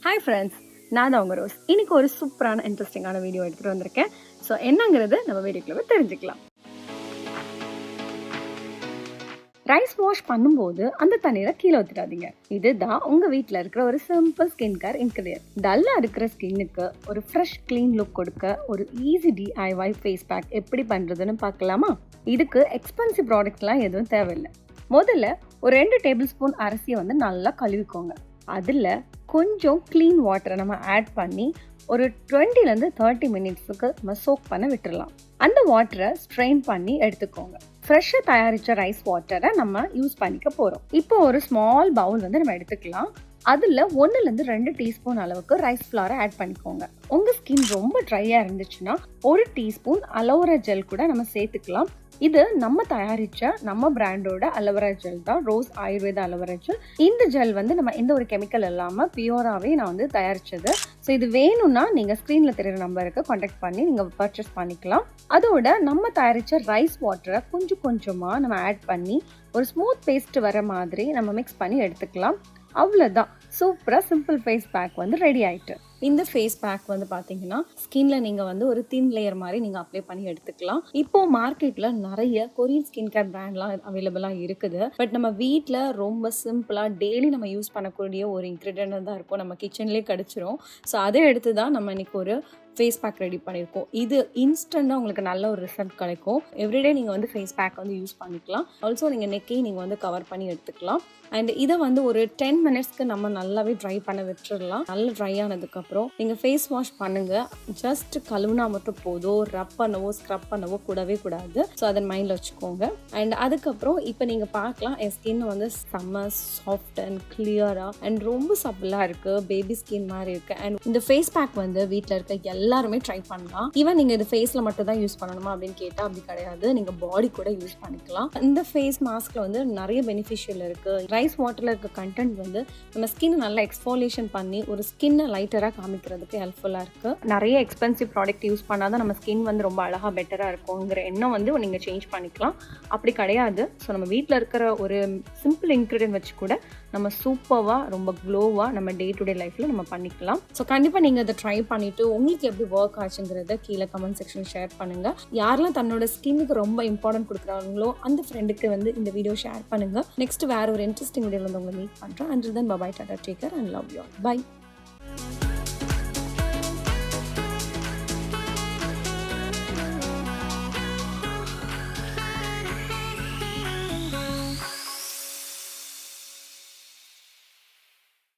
Hi friends, நான் தான் உங்க ரோஸ். இன்னைக்கு ஒரு சூப்பரான இன்ட்ரெஸ்டிங்கான வீடியோ எடுத்துட்டு வந்திருக்கேன். ஸோ என்னங்கிறது நம்ம வீடியோக்குள்ள தெரிஞ்சுக்கலாம். ரைஸ் வாஷ் பண்ணும்போது அந்த தண்ணீரை கீழே ஊற்றிடாதீங்க. இதுதான் உங்க வீட்டில் இருக்கிற ஒரு சிம்பிள் ஸ்கின் கேர் இன்கிரியன்ட். டல்லா இருக்கிற ஸ்கின்னுக்கு ஒரு ஃப்ரெஷ் கிளீன் லுக் கொடுக்க ஒரு ஈஸி DIY ஃபேஸ் பேக் எப்படி பண்றதுன்னு பார்க்கலாமா? இதுக்கு எக்ஸ்பென்சிவ் ப்ராடக்ட்லாம் எதுவும் தேவையில்லை. முதல்ல ஒரு 2 டேபிள் ஸ்பூன் அரிசியை நல்லா கழுவிக்கோங்க. அதில் கொஞ்சம் க்ளீன் வாட்டரை நம்ம ஆட் பண்ணி ஒரு 20லேருந்து 30 மினிட்ஸுக்கு நம்ம சோக் பண்ண விட்டுடலாம். அந்த வாட்டரை ஸ்ட்ரெயின் பண்ணி எடுத்துக்கோங்க. ஃப்ரெஷ்ஷாக தயாரித்த ரைஸ் வாட்டரை நம்ம யூஸ் பண்ணிக்க போகிறோம். இப்போ ஒரு ஸ்மால் பவுல் நம்ம எடுத்துக்கலாம். அதில் 1லேருந்து 2 டீஸ்பூன் அளவுக்கு ரைஸ் ஃப்ளாரை ஆட் பண்ணிக்கோங்க. உங்கள் ஸ்கின் ரொம்ப ட்ரையாக இருந்துச்சுன்னா 1 டீஸ்பூன் அலோவேரா ஜெல் கூட நம்ம சேர்த்துக்கலாம். இது நம்ம தயாரிச்ச நம்ம பிராண்டோட அலோவேரா ஜெல் தான், ரோஸ் ஆயுர்வேத அலோவேரா ஜெல். இந்த ஜெல் நம்ம எந்த ஒரு கெமிக்கல் இல்லாமல் பியூராகவே நான் தயாரிச்சது. ஸோ இது வேணும்னா நீங்கள் ஸ்க்ரீனில் தெரியுற நம்பருக்கு கான்டாக்ட் பண்ணி நீங்கள் பர்ச்சேஸ் பண்ணிக்கலாம். அதோட நம்ம தயாரித்த ரைஸ் வாட்டரை கொஞ்சம் கொஞ்சமாக நம்ம ஆட் பண்ணி ஒரு ஸ்மூத் பேஸ்ட் வர மாதிரி நம்ம மிக்ஸ் பண்ணி எடுத்துக்கலாம். அவ்வளோதான், சூப்பராக சிம்பிள் ஃபேஸ் பேக் ரெடி ஆயிட்டு. இந்த ஃபேஸ் பேக் பார்த்தீங்கன்னா ஸ்கின்ல நீங்கள் ஒரு தின் லேயர் மாதிரி நீங்கள் அப்ளை பண்ணி எடுத்துக்கலாம். இப்போ மார்க்கெட்டில் நிறைய கொரியன் ஸ்கின் கேர் பிராண்ட்லாம் அவைலபிளாக இருக்குது. பட் நம்ம வீட்டில் ரொம்ப சிம்பிளாக டெய்லி நம்ம யூஸ் பண்ணக்கூடிய ஒரு இன்க்ரீடியன்ட் தான் இருக்கும், நம்ம கிச்சன்லேயே கிடச்சிரும். ஸோ அதை எடுத்து தான் நம்ம இன்னைக்கு ஒரு ஃபேஸ் பேக் ரெடி பண்ணியிருக்கோம். இது இன்ஸ்டண்ட்டாக உங்களுக்கு நல்ல ஒரு ரிசல்ட் கிடைக்கும். எவ்ரிடே நீங்கள் ஃபேஸ் பேக் யூஸ் பண்ணிக்கலாம். ஆல்சோ நீங்கள் நெக்கையும் நீங்கள் கவர் பண்ணி எடுத்துக்கலாம். அண்ட் இதை ஒரு 10 மினிட்ஸ்க்கு நம்ம நல்லாவே ட்ரை பண்ண விட்டுடலாம். நல்லா ட்ரை ஆனதுக்கப்புறம் நீங்கள் ஃபேஸ் வாஷ் பண்ணுங்கள். ஜஸ்ட் கழுவுனா மட்டும் போதும், ரப் பண்ணவோ ஸ்க்ரப் பண்ணவோ கூடவே கூடாது. ஸோ அதை மைண்டில் வச்சுக்கோங்க. அண்ட் அதுக்கப்புறம் இப்போ நீங்கள் பார்க்கலாம், என் ஸ்கின் செம்ம சாஃப்ட் அண்ட் கிளியராக அண்ட் ரொம்ப சப்பிளாக இருக்குது, பேபி ஸ்கின் மாதிரி இருக்குது. அண்ட் இந்த ஃபேஸ் பேக் வீட்டில் இருக்க எல்லாருமே ட்ரை பண்ணலாம். ஈவன் நீங்கள் இது ஃபேஸில் மட்டும் தான் யூஸ் பண்ணணுமா அப்படின்னு கேட்டால் அப்படி கிடையாது, நீங்கள் பாடி கூட யூஸ் பண்ணிக்கலாம். இந்த ஃபேஸ் மாஸ்கில் நிறைய பெனிஃபிஷியல் இருக்குது. ரைஸ் வாட்டரில் இருக்க கண்டென்ட் நம்ம ஸ்கின் நல்லா எக்ஸ்ஃபோலியேஷன் பண்ணி ஒரு ஸ்கின்னை லைட்டராக காமிக்கிறதுக்கு ஹெல்ப்ஃபுல்லாக இருக்குது. நிறைய எக்ஸ்பென்சிவ் ப்ராடக்ட் யூஸ் பண்ணாதான் நம்ம ஸ்கின் ரொம்ப அழகாக பெட்டராக இருக்குங்கிற எண்ணம் நீங்கள் சேஞ்ச் பண்ணிக்கலாம். அப்படி கிடையாது. ஸோ நம்ம வீட்டில் இருக்கிற ஒரு சிம்பிள் இன்க்ரீடியன்ட் வச்சு கூட நம்ம சூப்பராக ரொம்ப க்ளோவாக நம்ம டே டு டே லைஃப்பில் நம்ம பண்ணிக்கலாம். ஸோ கண்டிப்பாக நீங்கள் அதை ட்ரை பண்ணிவிட்டு உங்களுக்கு எப்படி ஒர்க் ஆச்சுங்கிறத கீழே கமெண்ட் செக்ஷன் ஷேர் பண்ணுங்கள். யாரெல்லாம் தன்னோட ஸ்கின்னுக்கு ரொம்ப இம்பார்ட்டன்ட் கொடுக்குறாங்களோ அந்த ஃப்ரெண்டுக்கு இந்த வீடியோ ஷேர் பண்ணுங்கள். நெக்ஸ்ட் வேறு ஒரு இன்ட்ரெஸ்டிங் வீடியோவில் உங்களை மீட் பண்ணுறேன். Until then bye, tata, take care and love you all. By.